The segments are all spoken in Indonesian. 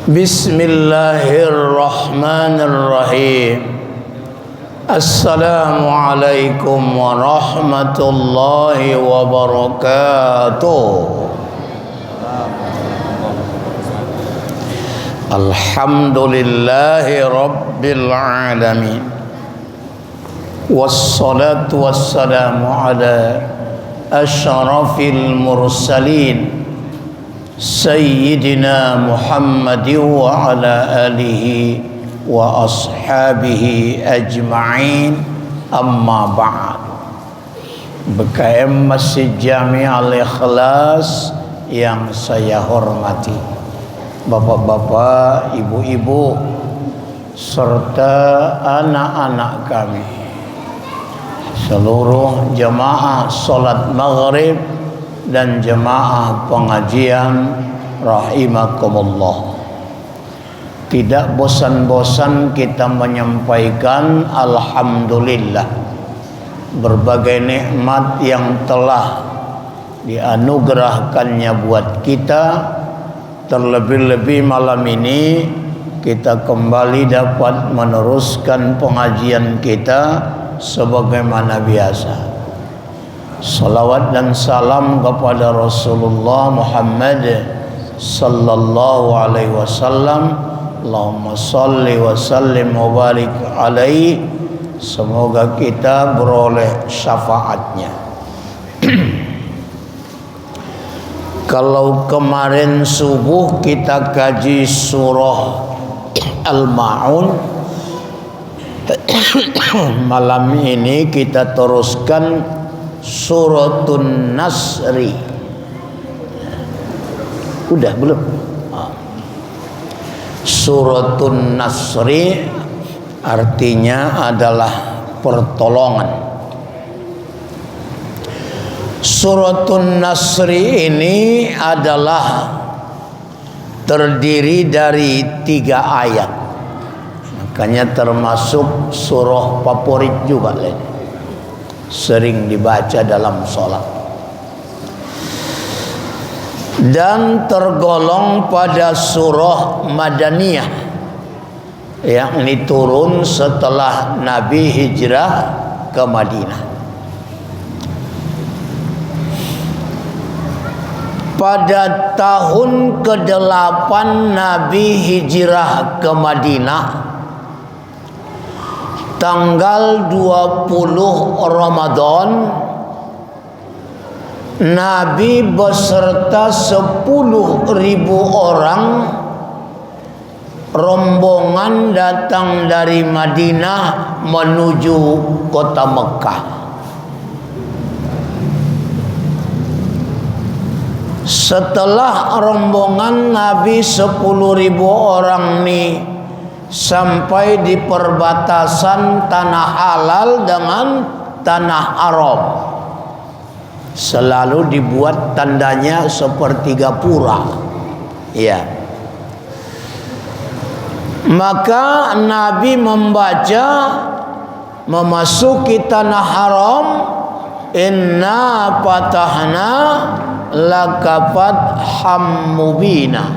Bismillahirrahmanirrahim. Assalamualaikum warahmatullahi wabarakatuh. Alhamdulillahi rabbil alamin. Wassalatu wassalamu ala asyrafil mursalin Sayyidina Muhammadin wa ala alihi wa ashabihi ajma'in, amma ba'd. BKM Masjid Jami Al-Ikhlas yang saya hormati, bapak-bapak, ibu-ibu, serta anak-anak kami, seluruh jamaah salat maghrib dan jemaah pengajian rahimakumullah. Tidak bosan-bosan kita menyampaikan alhamdulillah berbagai nikmat yang telah dianugerahkannya buat kita. Terlebih-lebih malam ini kita kembali dapat meneruskan pengajian kita sebagaimana biasa. Salawat dan salam kepada Rasulullah Muhammad sallallahu alaihi wasallam. Allahumma salli wa sallim wa barik alaihi. Semoga kita beroleh syafaatnya. Kalau kemarin subuh kita kaji surah Al-Ma'un, malam ini kita teruskan Suratun Nasri. Udah belum? Suratun Nasri artinya adalah pertolongan. Suratun Nasri ini adalah terdiri dari 3 ayat. Makanya termasuk surah favorit juga lain. Sering dibaca dalam sholat dan tergolong pada surah Madaniyah yang turun setelah Nabi hijrah ke Madinah. Pada tahun ke-8 Nabi hijrah ke Madinah, tanggal 20 Ramadan, Nabi beserta 10.000 orang rombongan datang dari Madinah menuju kota Mekah. Setelah rombongan Nabi 10.000 orang ini sampai di perbatasan tanah halal dengan tanah haram, selalu dibuat tandanya seperti gapura. Ya. Maka Nabi membaca memasuki tanah haram, inna fatahna laka fatham mubina.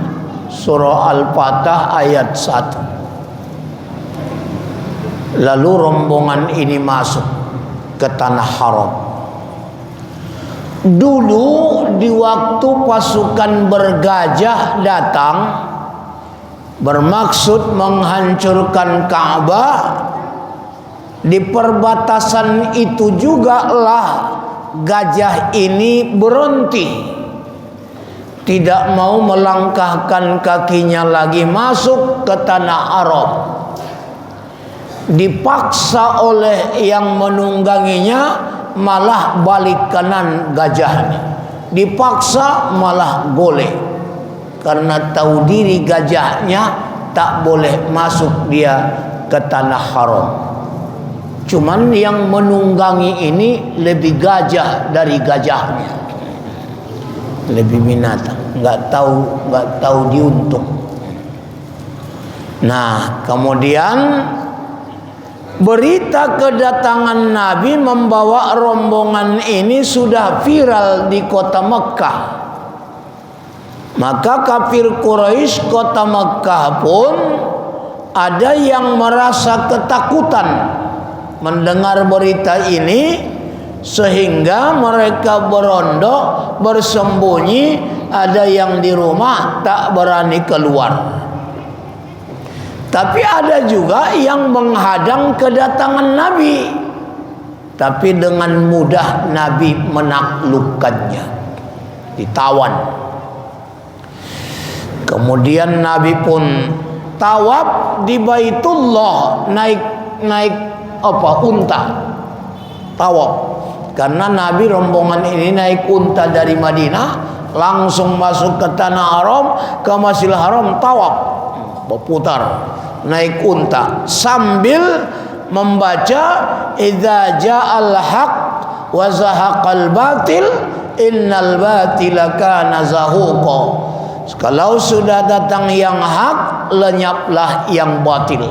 Surah Al-Fatah ayat 1. Lalu rombongan ini masuk ke tanah haram. Dulu di waktu pasukan bergajah datang bermaksud menghancurkan Ka'bah, di perbatasan itu juga lah gajah ini berhenti, tidak mau melangkahkan kakinya lagi masuk ke tanah haram. Dipaksa oleh yang menungganginya, malah balik kanan gajahnya. Dipaksa malah boleh, karena tahu diri gajahnya tak boleh masuk dia ke tanah haram. Cuman yang menunggangi ini lebih gajah dari gajahnya, lebih binatang, nggak tahu diuntung. Nah, kemudian berita kedatangan Nabi membawa rombongan ini sudah viral di kota Mekah. Maka kafir Quraisy kota Mekkah pun ada yang merasa ketakutan mendengar berita ini, sehingga mereka berondok, bersembunyi, ada yang di rumah tak berani keluar. Tapi ada juga yang menghadang kedatangan Nabi, tapi dengan mudah Nabi menaklukkannya, ditawan. Kemudian Nabi pun tawaf di Baitullah, naik unta, tawaf. Karena Nabi rombongan ini naik unta dari Madinah langsung masuk ke tanah haram, ke Masjidil Haram, tawaf, berputar naik unta sambil membaca idza ja'al haq wa zahaqal batil innal batila kana zahuqa. Kalau sudah datang yang hak, lenyaplah yang batil.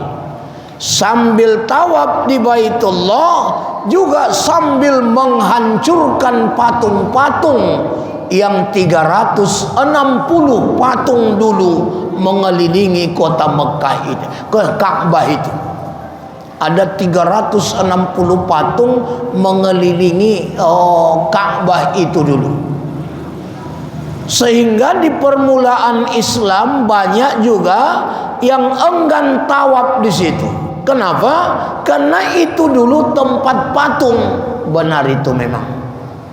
Sambil tawaf di Baitullah juga sambil menghancurkan patung-patung yang 360 patung dulu mengelilingi kota Mekkah itu, ke Ka'bah itu. Ada 360 patung mengelilingi Ka'bah itu dulu. Sehingga di permulaan Islam banyak juga yang enggan tawaf di situ. Kenapa? Karena itu dulu tempat patung. Benar itu memang.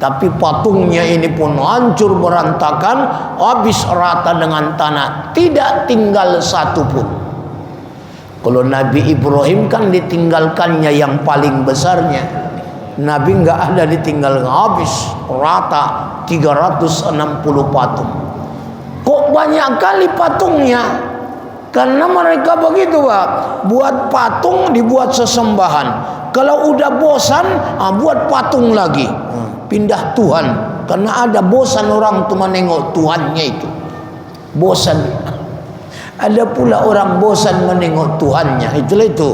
Tapi patungnya ini pun hancur berantakan, habis rata dengan tanah, tidak tinggal satu pun. Kalau Nabi Ibrahim kan ditinggalkannya yang paling besarnya. Nabi nggak ada ditinggal, habis rata 360 patung. Kok banyak kali patungnya? Karena mereka begitu, Pak. Buat patung dibuat sesembahan. Kalau udah bosan, buat patung lagi. Pindah Tuhan. Karena ada bosan orang tuh menengok Tuhannya itu. Bosan. Ada pula orang bosan menengok Tuhannya. Itulah itu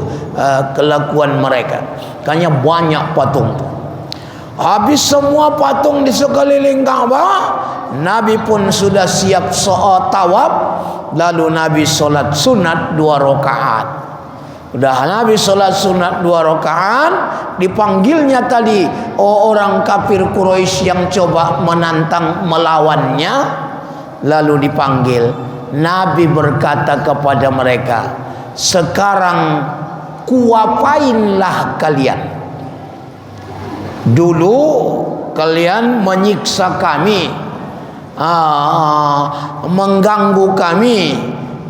kelakuan mereka. Makanya banyak patung. Habis semua patung di sekeliling Ka'bah, Nabi pun sudah siap tawaf. Lalu Nabi solat sunat 2 rakaat. Udah Nabi solat sunat 2 rakaat, dipanggilnya tadi orang kafir Quraisy yang coba menantang melawannya. Lalu dipanggil. Nabi berkata kepada mereka, sekarang kuapainlah kalian. Dulu kalian menyiksa kami, mengganggu kami,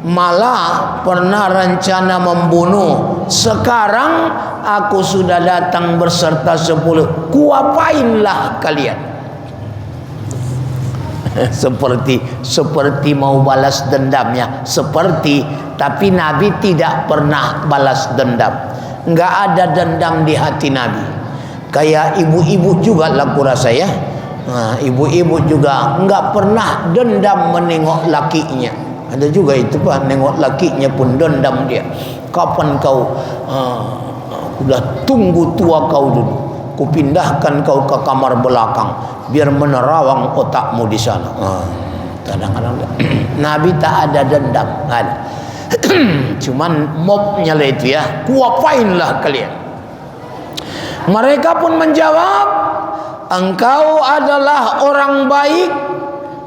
malah pernah rencana membunuh. Sekarang aku sudah datang berserta 10. Kuapainlah kalian. seperti mau balas dendamnya, tapi Nabi tidak pernah balas dendam. Nggak ada dendam di hati Nabi. Kayak ibu-ibu juga lah kurasa ya. Ibu-ibu juga nggak pernah dendam menengok lakinya. Ada juga itu Pak, nengok lakinya pun dendam dia. Kapan kau udah tunggu tua kau dulu, kupindahkan kau ke kamar belakang biar menerawang otakmu di sana. Kadang-kadang Nabi tak ada dendam, ada. Cuman mobnya lah itu ya, kuapainlah kalian. Mereka pun menjawab, engkau adalah orang baik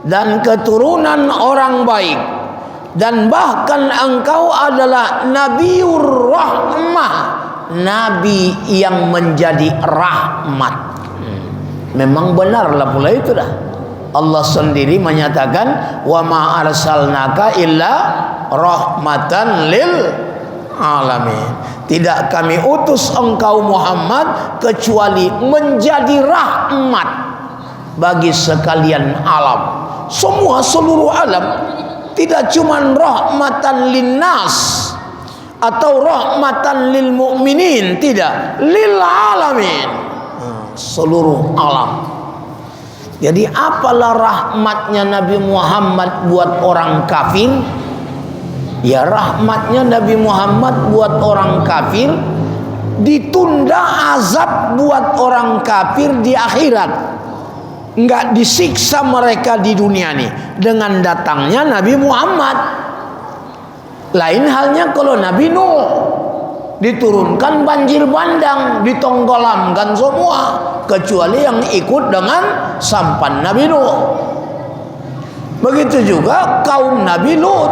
dan keturunan orang baik, dan bahkan engkau adalah Nabiur Rahmah, Nabi yang menjadi rahmat. Memang benarlah pula itu dah. Allah sendiri menyatakan, wa ma arsalnaka illa rahmatan lil alamin. Tidak kami utus engkau Muhammad kecuali menjadi rahmat bagi sekalian alam. Semua seluruh alam. Tidak cuma rahmatan linnas atau rahmatan lil mu'minin, tidak, lil alamin, seluruh alam. Jadi apalah rahmatnya Nabi Muhammad buat orang kafir? Ya rahmatnya Nabi Muhammad buat orang kafir, ditunda azab buat orang kafir di akhirat. Enggak disiksa mereka di dunia nih dengan datangnya Nabi Muhammad. Lain halnya kalau Nabi Nuh, diturunkan banjir bandang, ditenggelamkan semua kecuali yang ikut dengan sampan Nabi Nuh. Begitu juga kaum Nabi Lut,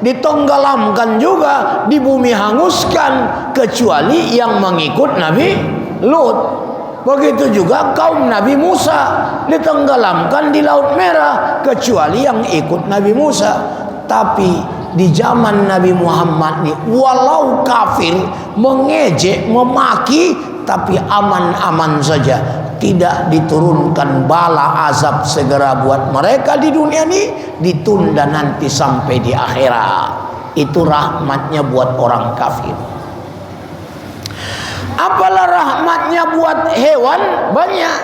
ditenggelamkan juga, di bumi hanguskan kecuali yang mengikut Nabi Lut. Begitu juga kaum Nabi Musa, ditenggelamkan di Laut Merah kecuali yang ikut Nabi Musa. Tapi di zaman Nabi Muhammad nih, walau kafir mengejek, memaki, tapi aman-aman saja, tidak diturunkan bala azab segera buat mereka di dunia ini, ditunda nanti sampai di akhirat. Itu rahmatnya buat orang kafir. Apalah rahmatnya buat hewan? Banyak.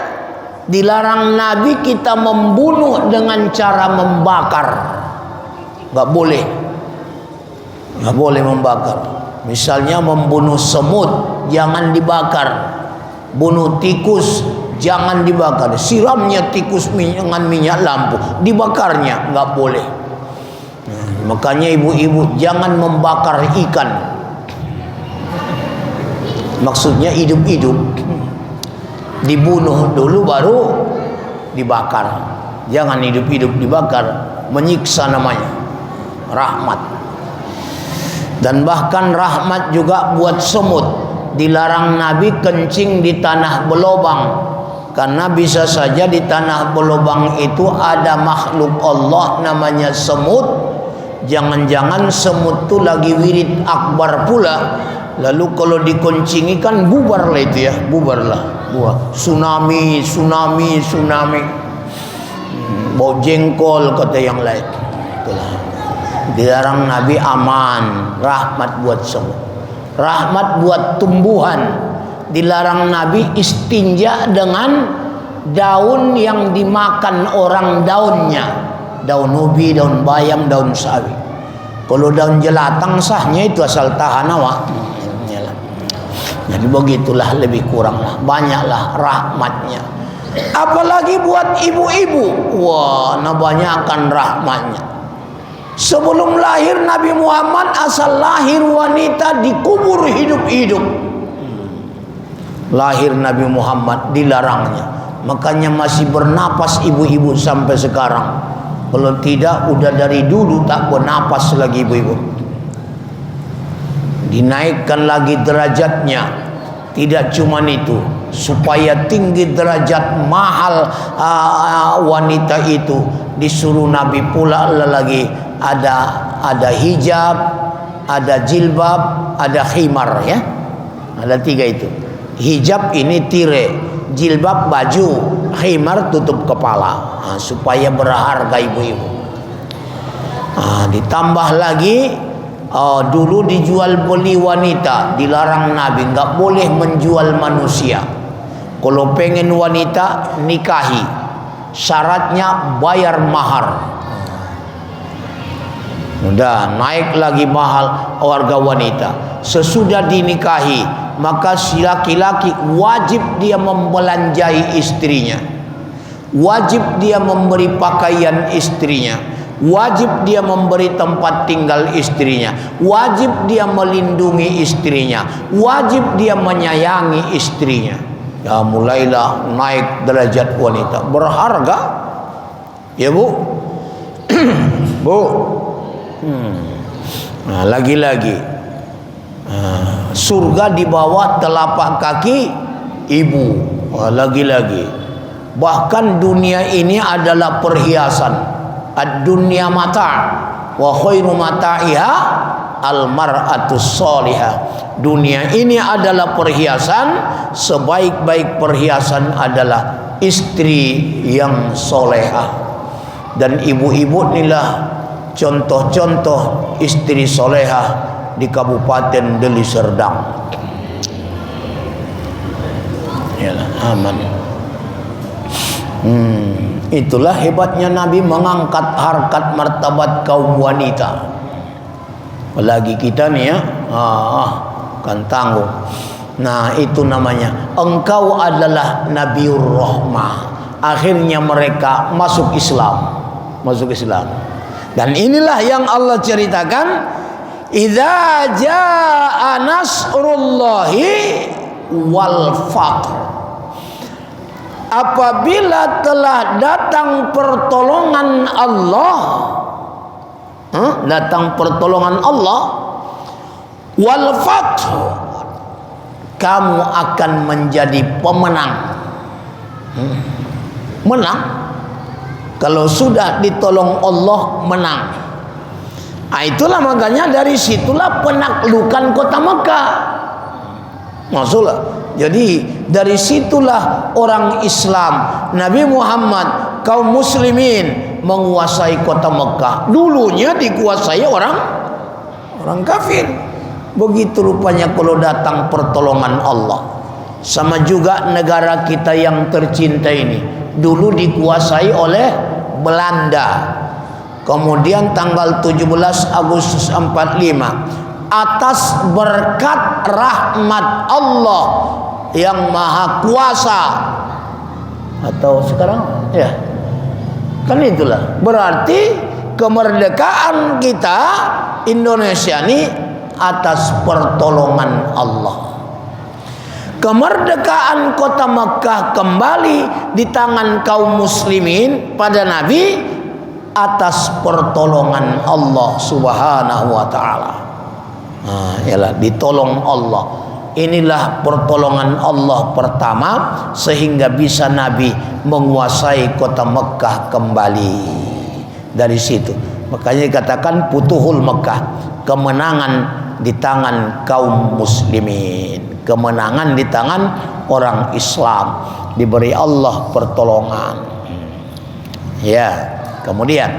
Dilarang Nabi kita membunuh dengan cara membakar. Gak boleh. Gak boleh membakar. Misalnya membunuh semut, jangan dibakar. Bunuh tikus, jangan dibakar. Siramnya tikus dengan minyak lampu, dibakarnya gak boleh. Makanya ibu-ibu jangan membakar ikan. Maksudnya hidup-hidup, dibunuh dulu baru dibakar. Jangan hidup-hidup dibakar, menyiksa namanya. Rahmat. Dan bahkan rahmat juga buat semut. Dilarang Nabi kencing di tanah berlubang, karena bisa saja di tanah berlubang itu ada makhluk Allah namanya semut. Jangan-jangan semut itu lagi wirid akbar pula. Lalu kalau dikuncingi kan bubarlah itu ya, bubarlah. Tsunami. Bau jengkol kata yang lain. Itulah. Dilarang Nabi aman, rahmat buat semut. Rahmat buat tumbuhan. Dilarang Nabi istinja dengan daun yang dimakan orang daunnya. Daun ubi, daun bayam, daun sawi. Kalau daun jelatang sahnya itu asal tahan awak. Jadi begitulah, lebih kuranglah, banyaklah rahmatnya. Apalagi buat ibu-ibu, wah, banyakkan rahmatnya. Sebelum lahir Nabi Muhammad, asal lahir wanita dikubur hidup-hidup. Lahir Nabi Muhammad dilarangnya, makanya masih bernapas ibu-ibu sampai sekarang. Kalau tidak, udah dari dulu tak bernapas lagi ibu-ibu. Dinaikkan lagi derajatnya. Tidak cuma itu, supaya tinggi derajat mahal wanita itu, disuruh Nabi pula lagi ada hijab, ada jilbab, ada khimar ya. Ada 3 itu. Hijab ini tire, jilbab baju, khimar tutup kepala, supaya berharga ibu-ibu. Ditambah lagi, dulu dijual beli wanita, dilarang Nabi, nggak boleh menjual manusia. Kalau pengen wanita nikahi, syaratnya bayar mahar. Udah naik lagi mahal warga wanita. Sesudah dinikahi, maka si laki-laki wajib dia membelanjai istrinya, wajib dia memberi pakaian istrinya, wajib dia memberi tempat tinggal istrinya, wajib dia melindungi istrinya, wajib dia menyayangi istrinya. Ya, mulailah naik derajat wanita, berharga ya Bu. Bu. Nah, lagi-lagi surga di bawah telapak kaki ibu. Lagi-lagi, bahkan dunia ini adalah perhiasan. Ad-dunya mata' wa khairu mata'iha al-mar'atus sholihah. Dunia ini adalah perhiasan, sebaik-baik perhiasan adalah istri yang solehah. Dan ibu-ibu inilah contoh-contoh istri solehah di Kabupaten Deli Serdang. Yalah, aman. Itulah hebatnya Nabi mengangkat harkat martabat kaum wanita. Apalagi kita nih ya, kan tanggung. Nah, itu namanya engkau adalah Nabiur Rahmah, akhirnya mereka masuk Islam. Dan inilah yang Allah ceritakan, idza jaa nasrullahi wal faqr. Apabila telah datang pertolongan Allah, wal faqr, kamu akan menjadi pemenang. Menang. Kalau sudah ditolong Allah, menang. Nah, itulah makanya dari situlah penaklukan kota Mekah. Maksudnya, jadi dari situlah orang Islam, Nabi Muhammad, kaum muslimin menguasai kota Mekah. Dulunya dikuasai orang kafir. Begitu rupanya kalau datang pertolongan Allah. Sama juga negara kita yang tercinta ini, dulu dikuasai oleh Belanda. Kemudian tanggal 17 Agustus 45, atas berkat rahmat Allah yang maha kuasa, atau sekarang ya kan itulah berarti kemerdekaan kita Indonesia ini atas pertolongan Allah. Kemerdekaan kota Mekah kembali di tangan kaum muslimin pada Nabi atas pertolongan Allah Subhanahu wa taala. Nah, ialah ditolong Allah. Inilah pertolongan Allah pertama sehingga bisa Nabi menguasai kota Mekah kembali. Dari situ makanya dikatakan Futuhul Mekah, kemenangan di tangan kaum muslimin, kemenangan di tangan orang Islam, diberi Allah pertolongan. Ya, kemudian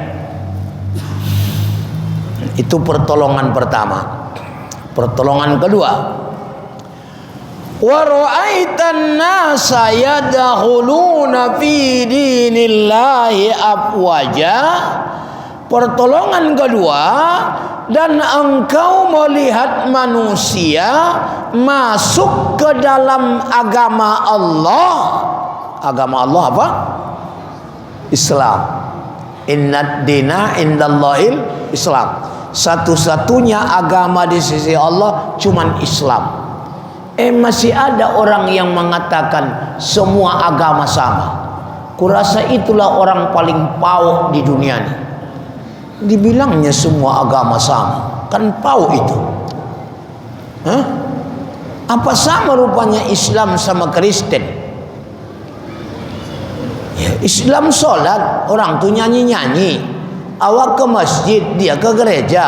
itu pertolongan pertama. Pertolongan kedua, wa ra'aitan nasa yadkhuluna fi dinillahi afwaja. Pertolongan kedua, dan engkau melihat manusia masuk ke dalam agama Allah. Agama Allah apa? Islam. Innad dina indallahil Islam. Satu-satunya agama di sisi Allah cuman Islam. Masih ada orang yang mengatakan semua agama sama. Kurasa itulah orang paling pauk di dunia ini. Dibilangnya semua agama sama, kan pau itu. Apa sama rupanya Islam sama Kristen? Ya, Islam sholat, orang tuh nyanyi-nyanyi. Awak ke masjid, dia ke gereja.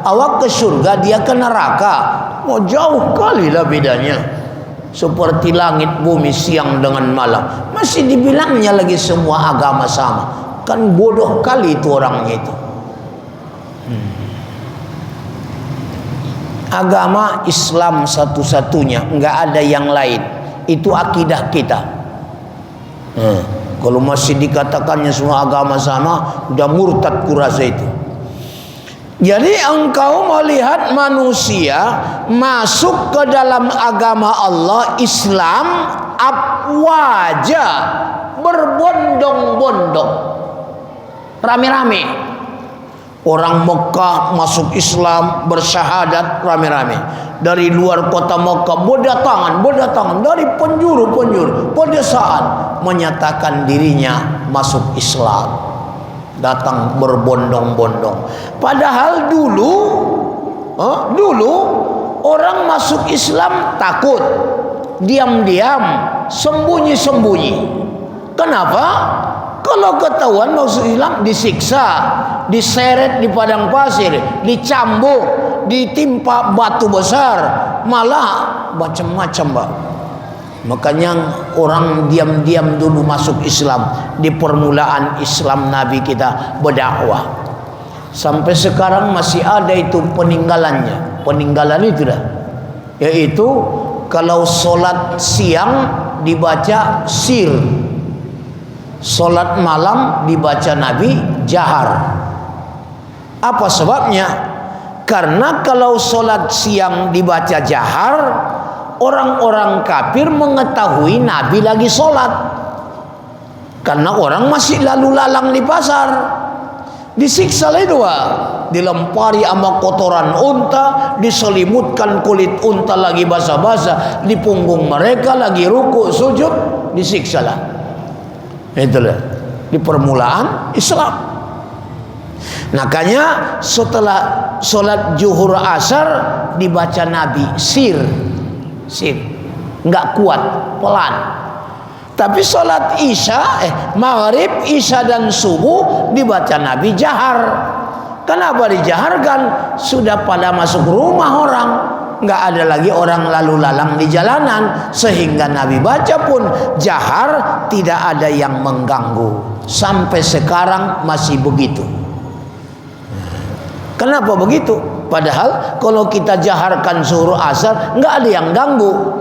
Awak ke surga, dia ke neraka. Oh, jauh kali lah bedanya. Seperti langit bumi, siang dengan malam. Masih dibilangnya lagi semua agama sama. Kan bodoh kali itu orangnya itu. Agama Islam satu-satunya, enggak ada yang lain. Itu akidah kita. Kalau masih dikatakannya semua agama sama, udah murtad kurasa itu. Jadi engkau melihat manusia masuk ke dalam agama Allah Islam afwaja, berbondong-bondong, rame-rame. Orang Mekah masuk Islam, bersyahadat rame-rame. Dari luar kota Mekah berdatangan dari penjuru-penjuru, pedesaan menyatakan dirinya masuk Islam. Datang berbondong-bondong. Padahal dulu orang masuk Islam takut, diam-diam, sembunyi-sembunyi. Kenapa? Kalau ketahuan masuk Islam disiksa, diseret di padang pasir, dicambuk, ditimpa batu besar, malah macam-macam, Pak. Makanya orang diam-diam dulu masuk Islam di permulaan Islam Nabi kita berdakwah. Sampai sekarang masih ada itu peninggalannya. Peninggalan itu dah. Yaitu kalau solat siang dibaca sir, solat malam dibaca Nabi jahar. Apa sebabnya? Karena kalau solat siang dibaca jahar, orang-orang kafir mengetahui Nabi lagi solat. Karena orang masih lalu lalang di pasar. Disiksa lagi dua, dilempari sama kotoran unta, diselimutkan kulit unta lagi basah-basah di punggung mereka, lagi ruku sujud, disiksa lah. Itulah di permulaan Islam. Makanya setelah sholat zuhur asar dibaca Nabi sir, nggak kuat, pelan. Tapi sholat maghrib, isya dan subuh dibaca Nabi jahar. Kenapa dijaharkan? Sudah pada masuk rumah orang, nggak ada lagi orang lalu lalang di jalanan, sehingga Nabi baca pun jahar, tidak ada yang mengganggu. Sampai sekarang masih begitu. Kenapa begitu? Padahal kalau kita jaharkan zuhur asar nggak ada yang ganggu.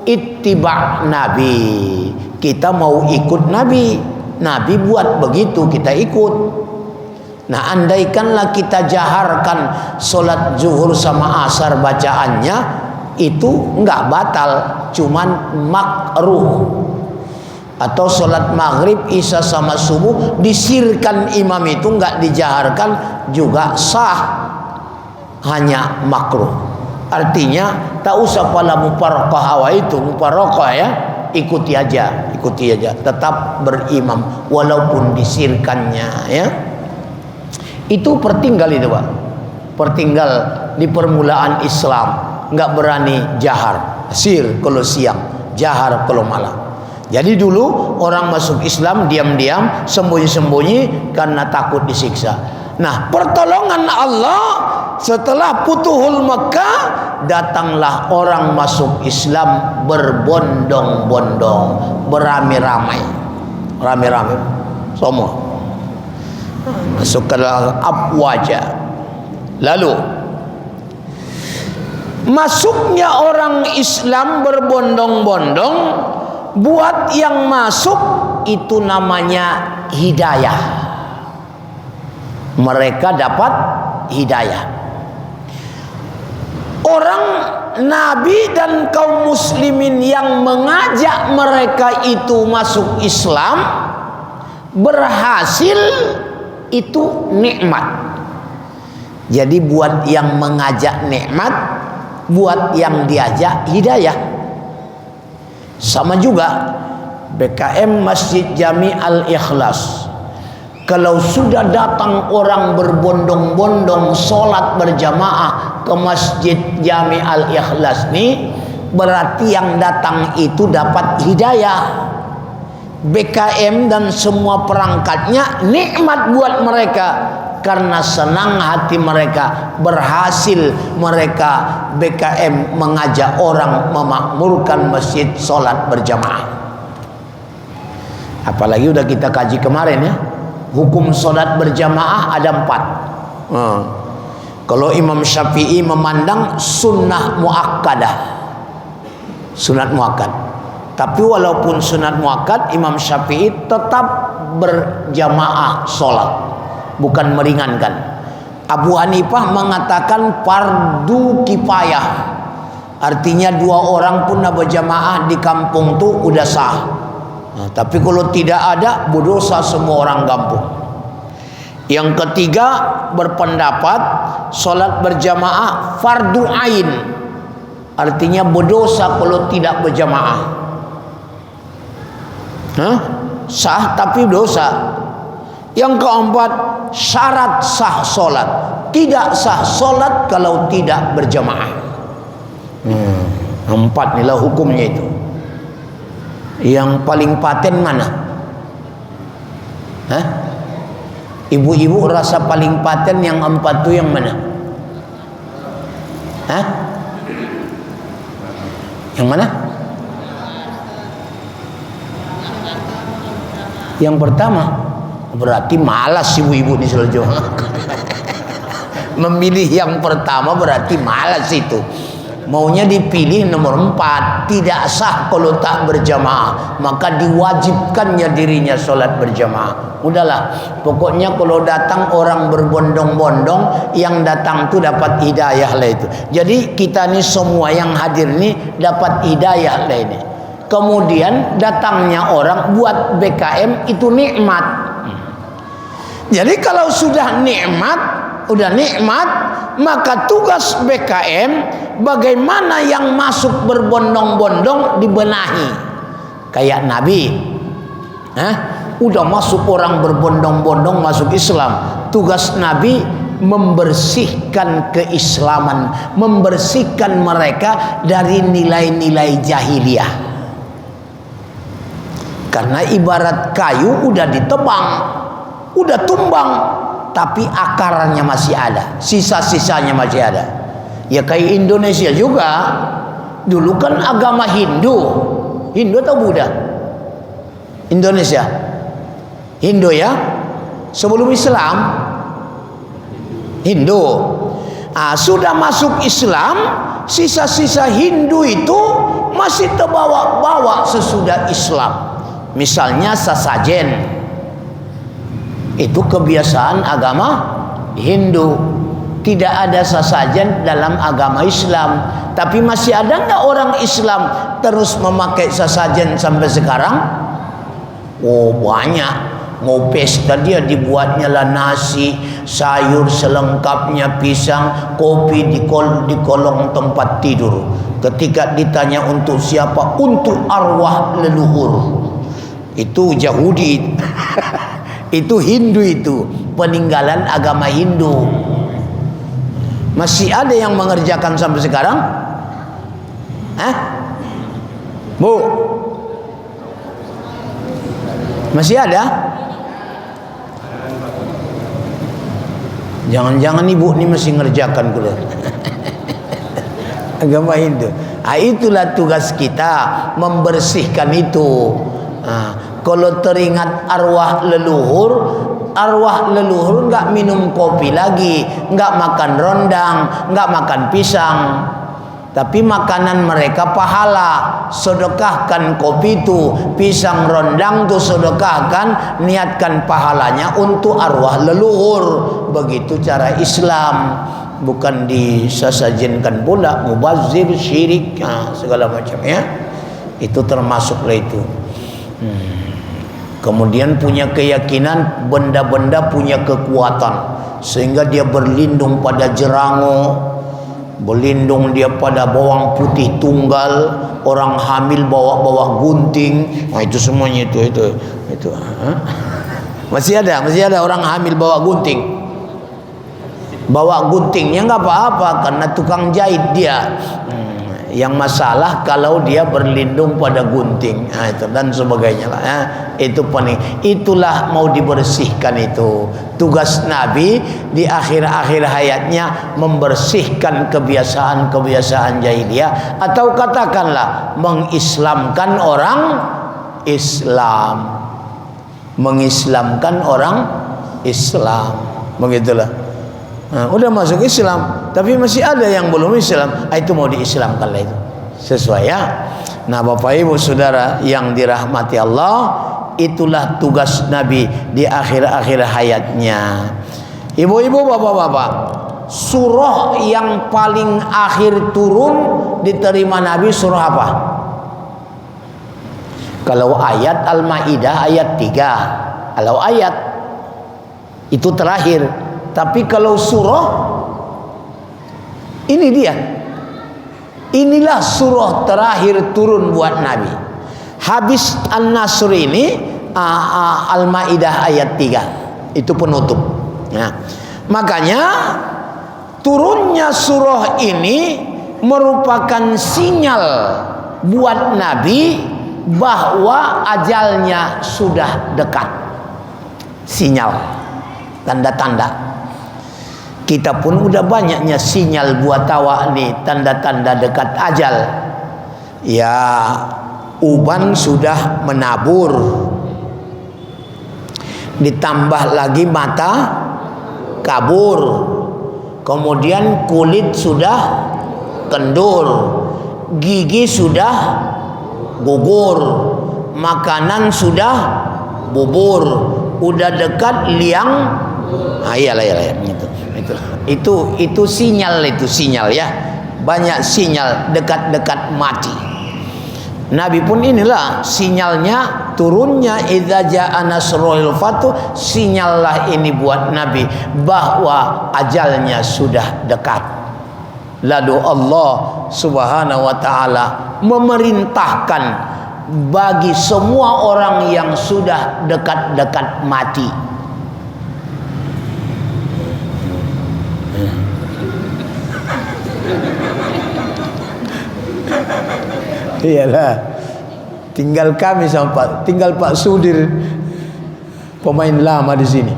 Ittiba Nabi, kita mau ikut Nabi. Nabi buat begitu, kita ikut. Nah, andaikanlah kita jaharkan sholat zuhur sama asar bacaannya, itu enggak batal, cuman makruh. Atau sholat maghrib, isya sama subuh disirkan imam itu enggak dijaharkan juga sah, hanya makruh. Artinya tak usah pada muparaqah itu, muparaqah ya, ikuti aja, tetap berimam walaupun disirkannya ya. Itu pertinggal itu Pak, pertinggal di permulaan Islam, nggak berani jahar, sir kalau siang, jahar kalau malam. Jadi dulu orang masuk Islam diam-diam, sembunyi-sembunyi karena takut disiksa. Nah, pertolongan Allah setelah Futuhul Makkah, datanglah orang masuk Islam berbondong-bondong, beramai-ramai, semua masuk ke dalam abwaja. Lalu masuknya orang Islam berbondong-bondong, buat yang masuk itu namanya hidayah. Mereka dapat hidayah. Orang Nabi dan kaum muslimin yang mengajak mereka itu masuk Islam berhasil, itu nikmat. Jadi buat yang mengajak nikmat, buat yang diajak hidayah. Sama juga BKM Masjid Jami Al-Ikhlas. Kalau sudah datang orang berbondong-bondong sholat berjamaah ke Masjid Jami Al-Ikhlas nih, berarti yang datang itu dapat hidayah. BKM dan semua perangkatnya nikmat buat mereka, karena senang hati mereka, berhasil mereka BKM mengajak orang memakmurkan masjid sholat berjamaah. Apalagi udah kita kaji kemarin ya, hukum sholat berjamaah ada 4. Kalau Imam Syafi'i memandang sunnah muakkadah, sunat muakkad. Tapi walaupun sunat muakkad, Imam Syafi'i tetap berjamaah sholat, bukan meringankan. Abu Hanifah mengatakan fardu kifayah, artinya 2 orang pun berjamaah di kampung tuh udah sah. Nah, tapi kalau tidak ada, berdosa semua orang kampung. Yang ketiga berpendapat sholat berjamaah fardu ain, artinya berdosa kalau tidak berjamaah. Sah tapi dosa. Yang keempat, syarat sah sholat, tidak sah sholat kalau tidak berjamaah. 4 inilah hukumnya itu. Yang paling paten mana? Ibu-ibu rasa paling paten yang 4 itu yang mana? Yang mana? Yang pertama. Berarti malas ibu-ibu nih Seljo. Memilih yang pertama berarti malas itu. Maunya dipilih nomor 4. Tidak sah kalau tak berjamaah, maka diwajibkannya dirinya sholat berjamaah. Udahlah, pokoknya kalau datang orang berbondong-bondong, yang datang tuh dapat hidayah lah itu. Jadi kita nih semua yang hadir nih dapat hidayah lah ini. kemudian datangnya orang buat BKM itu nikmat. Jadi kalau sudah nikmat, maka tugas BKM bagaimana yang masuk berbondong-bondong dibenahi. Kayak Nabi, udah masuk orang berbondong-bondong masuk Islam. Tugas Nabi membersihkan keislaman, membersihkan mereka dari nilai-nilai jahiliyah. Karena ibarat kayu udah ditebang, udah tumbang, tapi akarnya masih ada, sisa-sisanya masih ada. Ya kayak Indonesia juga, dulu kan agama Hindu atau Buddha? Indonesia Hindu ya, sebelum Islam Hindu. Sudah masuk Islam, sisa-sisa Hindu itu masih terbawa-bawa sesudah Islam. Misalnya sesajen, itu kebiasaan agama Hindu. Tidak ada sesajen dalam agama Islam. Tapi masih ada nggak orang Islam terus memakai sesajen sampai sekarang? Oh banyak. Mau pesta dia dibuatnya lah nasi, sayur selengkapnya, pisang, kopi di kolong tempat tidur. Ketika ditanya untuk siapa, untuk arwah leluhur. Itu Yahudi. Itu Hindu, itu peninggalan agama Hindu. Masih ada yang mengerjakan sampai sekarang? Bu? Masih ada? Jangan-jangan ibu ini masih ngerjakan dulu. Agama Hindu. Itulah tugas kita, membersihkan itu. Kalau teringat arwah leluhur nggak minum kopi lagi, nggak makan rondang, nggak makan pisang. Tapi makanan mereka pahala. Sedekahkan kopi itu, pisang rondang itu sedekahkan, niatkan pahalanya untuk arwah leluhur. Begitu cara Islam. Bukan disasajenkan pula mubazir, syirik, segala macam ya. Itu termasuklah itu. Kemudian punya keyakinan benda-benda punya kekuatan, sehingga dia berlindung pada jerango, berlindung dia pada bawang putih tunggal, orang hamil bawa gunting. Itu semuanya itu. Masih ada orang hamil bawa gunting. Bawa guntingnya nggak apa-apa karena tukang jahit dia. Yang masalah kalau dia berlindung pada gunting, itu dan sebagainya lah. Itu penting. Itulah mau dibersihkan itu. Tugas Nabi di akhir-akhir hayatnya membersihkan kebiasaan-kebiasaan jahiliyah, atau katakanlah mengislamkan orang Islam, mengislamkan orang Islam, begitulah. Udah masuk Islam, tapi masih ada yang belum Islam. Itu mau diislamkan lah itu. Sesuai ya. Nah, Bapak Ibu Saudara yang dirahmati Allah, itulah tugas Nabi di akhir-akhir hayatnya. Ibu-ibu, bapak-bapak, surah yang paling akhir turun diterima Nabi surah apa? Kalau ayat Al-Maidah ayat 3. Kalau ayat itu terakhir. Tapi kalau surah, ini dia. Inilah surah terakhir turun buat Nabi. Habis An-Nasr ini, Al-Maidah ayat 3. Itu penutup. Makanya turunnya surah ini merupakan sinyal buat Nabi bahwa ajalnya sudah dekat. Sinyal, tanda-tanda. Kita pun udah banyaknya sinyal buat awak nih, tanda-tanda dekat ajal. Ya, uban sudah menabur. Ditambah lagi mata kabur. Kemudian kulit sudah kendur. Gigi sudah gugur. Makanan sudah bubur. Udah dekat liang. Iyalah gitu. Itu sinyal ya. Banyak sinyal dekat-dekat mati. Nabi pun inilah sinyalnya turunnya idza jaa nasrul fatu, sinyallah ini buat Nabi bahwa ajalnya sudah dekat. Lalu Allah Subhanahu wa taala memerintahkan bagi semua orang yang sudah dekat-dekat mati. Iyalah, tinggal kami sama tinggal Pak Sudir, pemain lama di sini.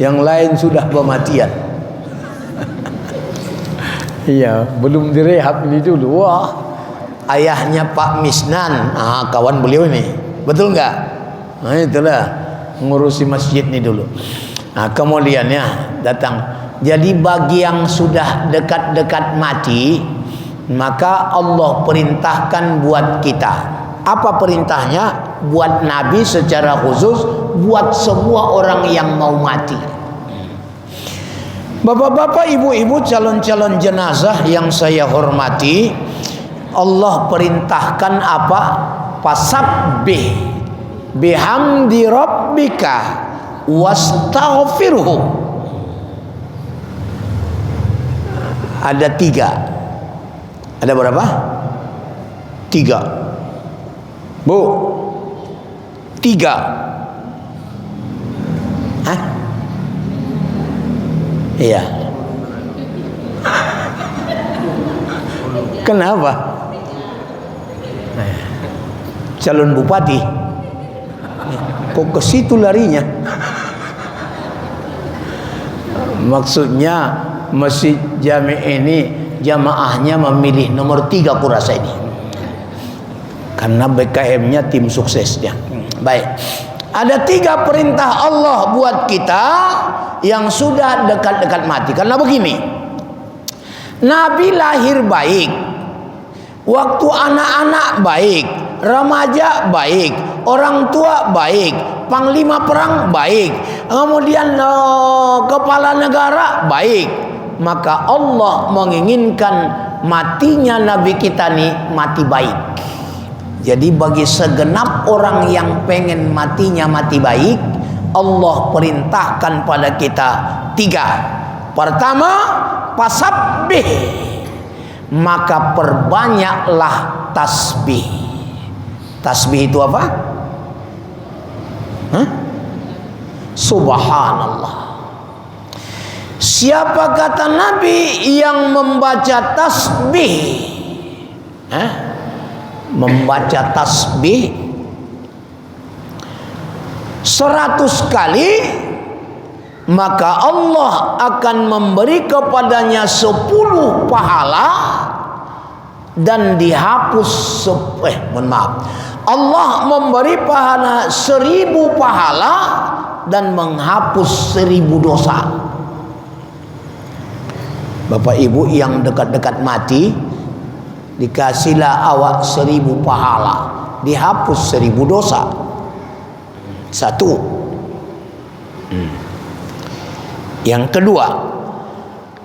Yang lain sudah kematian. Iya, belum direhab ini dulu. Wah, ayahnya Pak Misnan, kawan beliau ini, betul nggak? Nah itulah ngurusi masjid ini dulu. Nah kemudiannya datang. Jadi bagi yang sudah dekat-dekat mati, maka Allah perintahkan buat kita. Apa perintahnya? Buat Nabi secara khusus, buat semua orang yang mau mati. Bapak-bapak, ibu-ibu, calon-calon jenazah yang saya hormati, Allah perintahkan apa? Fasabbih bihamdi rabbika wastaghfirhu. Ada 3. Ada berapa? 3. Bu, 3. Hah? Iya. Kenapa? Calon bupati. Kok ke situ larinya? Maksudnya Masjid Jami ini jamaahnya memilih nomor 3 kurasa ini, karena BKM-nya tim suksesnya. Baik, ada 3 perintah Allah buat kita yang sudah dekat-dekat mati. Karena begini, Nabi lahir baik, waktu anak-anak baik, remaja baik, orang tua baik, panglima perang baik, kemudian kepala negara baik. Maka Allah menginginkan matinya Nabi kita nih mati baik. Jadi bagi segenap orang yang pengen matinya mati baik, Allah perintahkan pada kita 3. Pertama, fasabbih, maka perbanyaklah tasbih. Tasbih itu apa? Subhanallah. Siapa kata Nabi yang membaca tasbih, membaca tasbih 100 kali, maka Allah akan memberi kepadanya 10 pahala dan dihapus Allah memberi pahala 1000 pahala dan menghapus 1000 dosa. Bapak ibu yang dekat-dekat mati, dikasihlah awak 1000 pahala, dihapus 1000 dosa. 1. Yang kedua,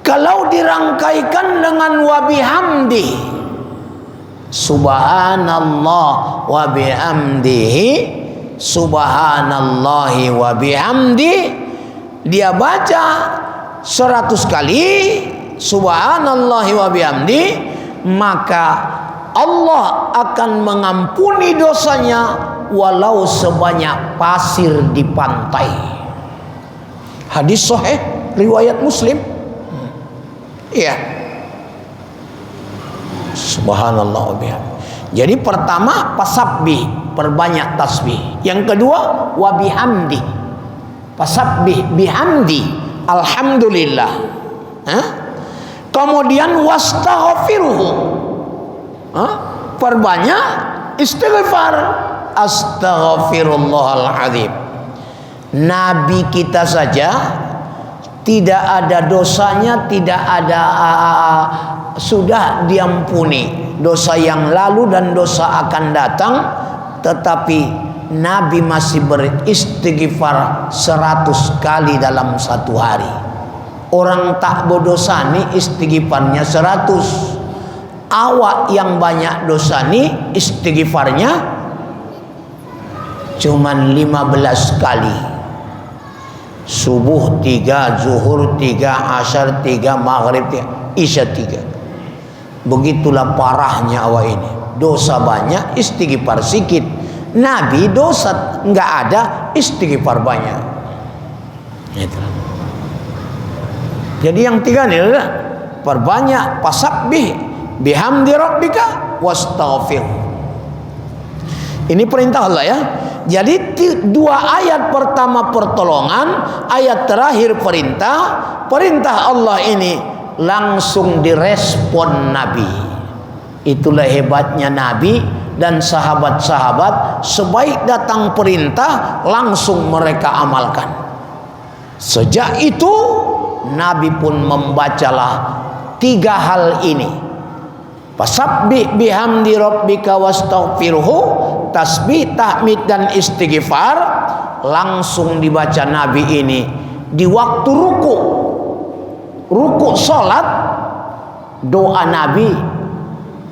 kalau dirangkaikan dengan wabihamdi, subhanallah wa bihamdihi, subhanallahi wa bihamdi, dia baca 100 kali subhanallahi wa bihamdi, maka Allah akan mengampuni dosanya walau sebanyak pasir di pantai. Hadis sahih riwayat Muslim. Iya. Subhanallah wa bihamdi. Jadi pertama fasabbih, perbanyak tasbih. Yang kedua wa bihamdi. Fasabbih bihamdi, alhamdulillah. Kemudian wastaghfirhu, perbanyak istighfar, astaghfirullahaladzim. Nabi kita saja tidak ada dosanya, tidak ada sudah diampuni dosa yang lalu dan dosa akan datang, tetapi Nabi masih beristighfar 100 kali dalam 1 hari. Orang tak berdosa nih istighfarnya 100. awak yang banyak dosa nih istighfarnya cuman 15 kali. Subuh 3, zuhur 3, asar 3, maghrib 3, isya 3. Begitulah parahnya awak ini. Dosa banyak, istighfar sikit. Nabi dosa nggak ada, istighfar banyak. Itu. Jadi yang 3 ini adalah perbanyak fasabbih bihamdi rabbika wastaghfir. Ini perintah Allah ya. Jadi 2 ayat pertama pertolongan, ayat terakhir perintah. Perintah Allah ini langsung direspon Nabi. Itulah hebatnya Nabi dan sahabat-sahabat, sebaik datang perintah langsung mereka amalkan. Sejak itu Nabi pun membacalah 3 hal ini. Fasabbih bihamdi rabbika wastaghfirhu, tasbih, tahmid dan istighfar langsung dibaca Nabi ini di waktu ruku salat. Doa Nabi,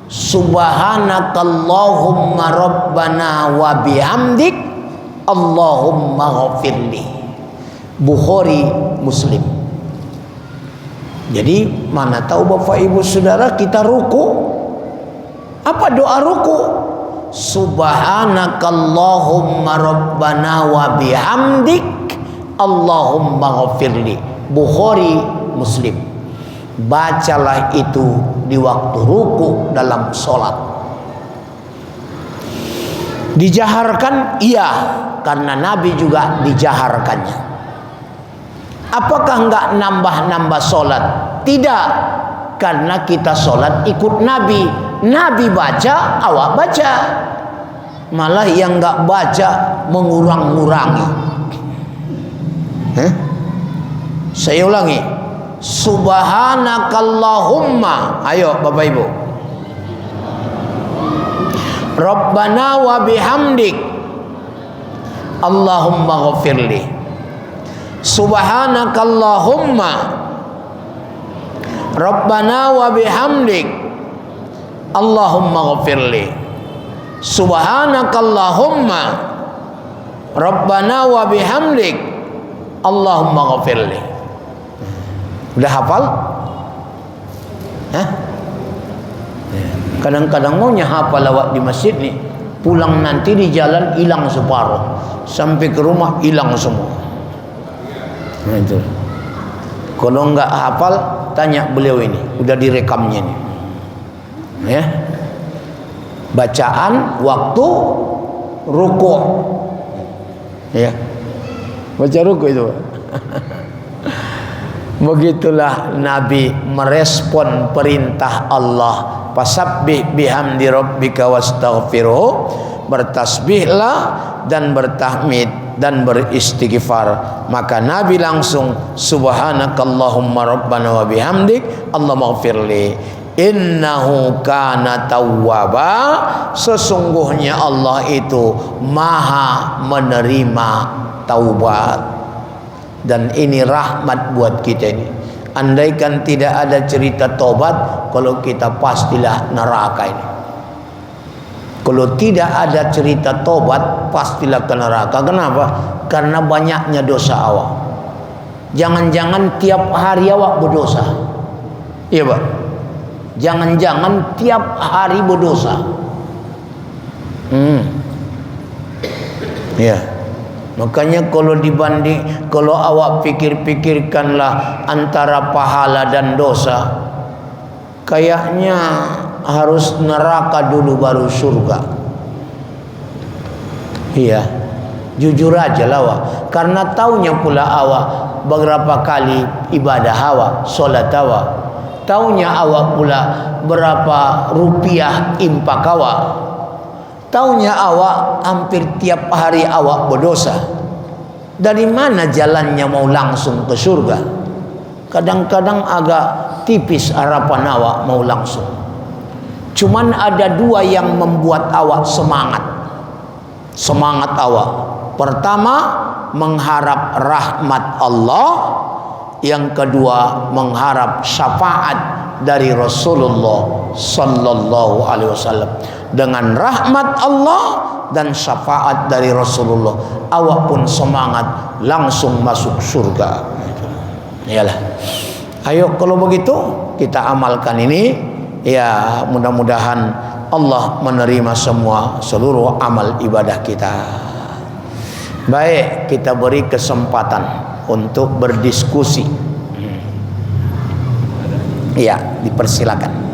subhanakallahumma rabbana wa bihamdik Allahumma ghafirli. Bukhari, Muslim. Jadi mana tahu Bapak Ibu Saudara kita ruku, apa doa ruku? Subhanakallahumma rabbana wa bihamdik Allahumma ghafirli. Bukhari, Muslim. Bacalah itu di waktu ruku dalam sholat. Dijaharkan? Iya, karena Nabi juga dijaharkannya. Apakah enggak nambah-nambah sholat? Tidak, karena kita sholat ikut Nabi. Nabi baca, awak baca. Malah yang enggak baca mengurang-ngurangi. Saya ulangi, subhanakallahumma, ayo Bapak Ibu, rabbana wa bihamdik Allahumma ghafirli. Subhanakallahumma rabbana wa bihamdik Allahumma ghafirli. Subhanakallahumma rabbana wa bihamdik Allahumma ghafirli. Udah hafal? Kadang-kadang maunya hafal awak di masjid nih, pulang nanti di jalan hilang separuh, sampai ke rumah hilang semua. Nah itu. Kalau enggak hafal, tanya beliau ini, udah direkamnya nih. Ya. Bacaan waktu ruku'. Ya. Baca ruku' itu. Begitulah Nabi merespon perintah Allah. Fasabbih bihamdi rabbika wastaghfirhu. Bertasbihlah dan bertahmid dan beristighfar. Maka Nabi langsung subhanakallahumma rabbana wa bihamdik Allahumma ghafirli innahu kana tawwaba. Sesungguhnya Allah itu maha menerima taubat. Dan ini rahmat buat kita ini. Andaikan tidak ada cerita taubat, kalau kita pastilah neraka ini. Kalau tidak ada cerita tobat, pastilah ke neraka. Kenapa? Karena banyaknya dosa awak. Jangan-jangan tiap hari awak berdosa. Iya Pak. Jangan-jangan tiap hari berdosa. Ya. Makanya kalau dibanding, kalau awak pikir-pikirkanlah antara pahala dan dosa, kayaknya harus neraka dulu baru surga. Iya, jujur aja lah awak. Karena taunya pula awak beberapa kali ibadah awak, solat awak. Taunya awak pula berapa rupiah impak awak. Taunya awak hampir tiap hari awak berdosa. Dari mana jalannya mau langsung ke surga? Kadang-kadang agak tipis harapan awak mau langsung. Cuman ada 2 yang membuat awak semangat. Semangat awak. Pertama, mengharap rahmat Allah. Yang kedua, mengharap syafaat dari Rasulullah sallallahu alaihi wasallam. Dengan rahmat Allah dan syafaat dari Rasulullah, awak pun semangat langsung masuk surga. Iyalah. Ayo kalau begitu kita amalkan ini, ya mudah-mudahan Allah menerima seluruh amal ibadah kita. Baik, kita beri kesempatan untuk berdiskusi. Iya, dipersilakan.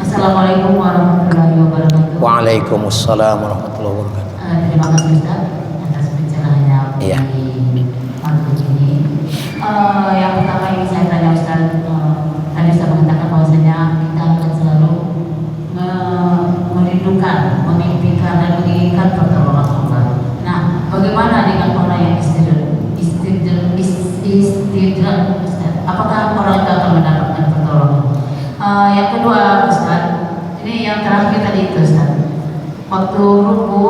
Assalamualaikum warahmatullahi wabarakatuh. Waalaikumsalam warahmatullahi wabarakatuh. Terima kasih Ustaz atas pencerahannya di waktu ini. Yang pertama ini saya tanya Ustaz, tadi Ustaz mengatakan bahwasanya kita akan selalu merindukan, memimpikan dan menginginkan pertolongan Allah. Nah, bagaimana dengan orang yang istidrak Ustaz? Apakah orang itu akan mendapatkan pertolongan? Yang kedua Ustaz, ini yang terakhir tadi itu Ustaz, waktu ruku,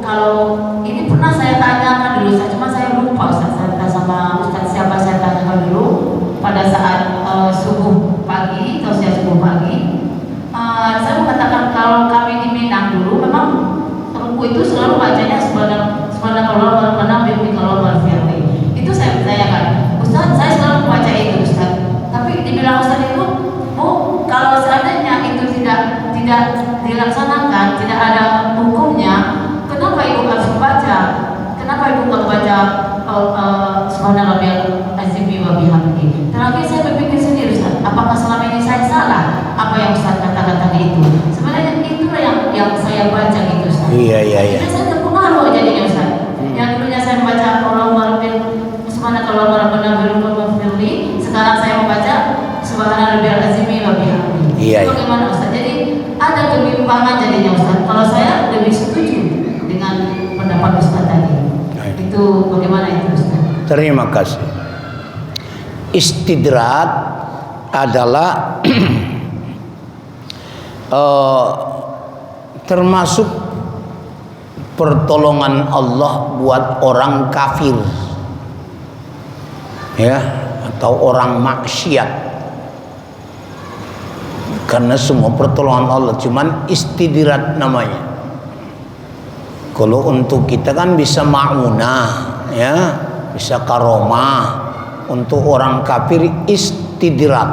kalau ini pernah saya tanyakan dulu Ustaz, cuma saya lupa Ustaz, saya tanya sama Ustaz siapa saya tanyakan dulu pada saat subuh pagi atau siang subuh pagi. Saya mengatakan kalau kami di Minang dulu memang ruku itu selalu bacanya subhanallah wa firli. Itu saya tanyakan Ustaz, saya selalu membaca itu Ustaz, tapi dibilang Ustaz itu, oh kalau seandainya itu tidak dilaksanakan, tidak ada hukumnya, kenapa ibu harus membaca? Kenapa ibu nggak membaca subhanallahil azim wa bihamdihi? Terakhir saya berpikir sendiri Ustaz, apakah selama ini saya salah apa yang Ustaz katakan tadi itu? Sebenarnya itulah yang saya baca gitu Ustaz. Iya. Jadi saya terpengaruh jadinya Ustaz. Yang dulunya saya membaca subhanallahil, sekarang saya membaca subhanallahil azim wa bihamdihi. Iya. Bagaimana Ustaz? Jadi ada kebimbangan jadinya Ustaz. Kalau saya lebih setuju dengan pendapat Ustaz tadi. Itu bagaimana itu Ustaz? Terima kasih. Istidrak adalah termasuk pertolongan Allah buat orang kafir, ya, atau orang maksiat. Karena semua pertolongan Allah, cuman istidrak namanya. Kalau untuk kita kan bisa ma'unah, ya, bisa karomah. Untuk orang kafir istidrak.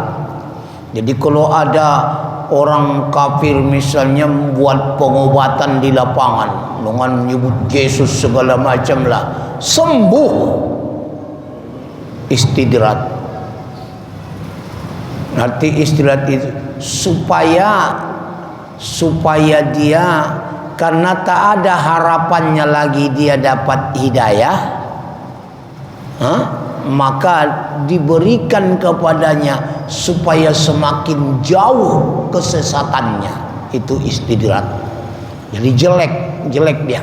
Jadi kalau ada orang kafir misalnya membuat pengobatan di lapangan dengan menyebut Yesus segala macam lah, sembuh, istidrak. Arti istidrak itu supaya dia, karena tak ada harapannya lagi dia dapat hidayah, maka diberikan kepadanya supaya semakin jauh kesesatannya. Itu istidrak. Jadi jelek dia.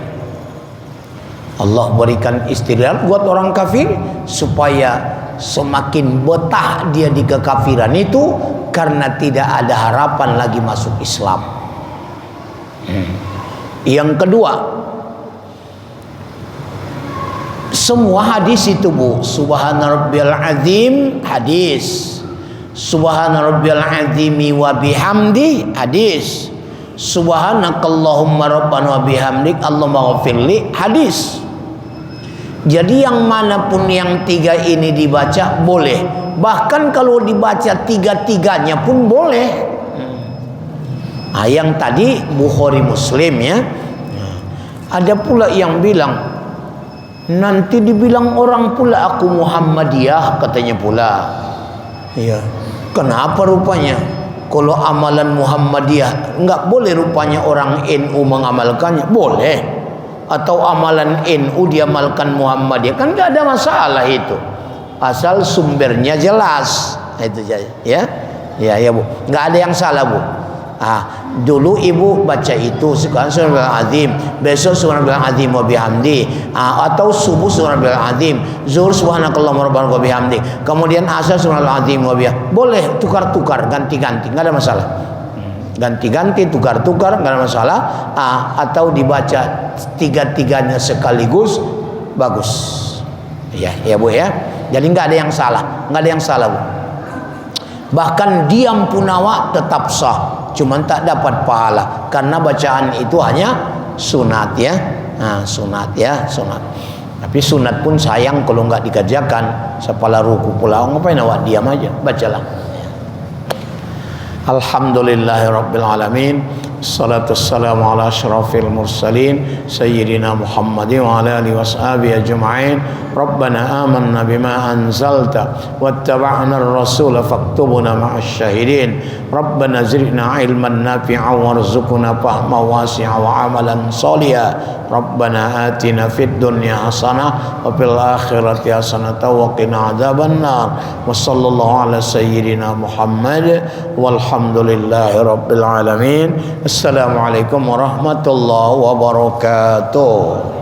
Allah berikan istidrak buat orang kafir supaya semakin betah dia di kekafiran itu, karena tidak ada harapan lagi masuk Islam. Yang kedua, semua hadis itu Bu, subhana rabbiyal azim hadis, subhana rabbiyal azimi wa bihamdi hadis, subhanakallahumma rabbana wa bihamdik allahumma ghafirli hadis. Jadi yang manapun yang tiga ini dibaca boleh, bahkan kalau dibaca tiga-tiganya pun boleh. Yang tadi Bukhari Muslim, ya. Ada pula yang bilang, nanti dibilang orang pula aku Muhammadiyah, katanya pula. Iya. Kenapa rupanya? Kalau amalan Muhammadiyah enggak boleh rupanya orang NU mengamalkannya? Boleh. Atau amalan NU diamalkan Muhammadiyah, kan enggak ada masalah itu. Asal sumbernya jelas. Itu ya. Ya Bu. Enggak ada yang salah Bu. Dulu ibu baca itu, sekarang subhanallah azim, besok subhanallah azim wa bihamdi, atau subuh subhanallah azim, zuhur subhanakallahumma rabbana wa bihamdi, kemudian asar subhanallah azim wa bihamdi. Boleh tukar-tukar, ganti-ganti, enggak ada masalah. ganti-ganti, tukar-tukar, nggak ada masalah. Atau dibaca tiga-tiganya sekaligus, bagus. Ya Bu ya. Jadi nggak ada yang salah, nggak ada yang salah Bu. Bahkan diam pun awak tetap sah, cuman tak dapat pahala karena bacaan itu hanya sunat ya. Sunat ya, sunat. Tapi sunat pun sayang kalau nggak dikerjakan. Sepala ruku pula, ngapain awak diam aja, bacalah. Alhamdulillahirabbil alamin. Salatu wassalamu ala asyrafil mursalin sayyidina Muhammadin wa ala alihi washabihi ajma'in. Rabbana amanna bima anzalta wattaba'na ar-rasula faktubna ma'asy syahidin. Rabbana zidna ilman nafi'a warzuqna fahma wasi'a wa amalan shaliha. Rabbana atina fid dunya hasanah wa fil akhirati hasanah wa qina adzabannar. Wa sallallahu ala sayyidina Muhammad walhamdulillahi rabbil alamin. Assalamualaikum warahmatullahi wabarakatuh.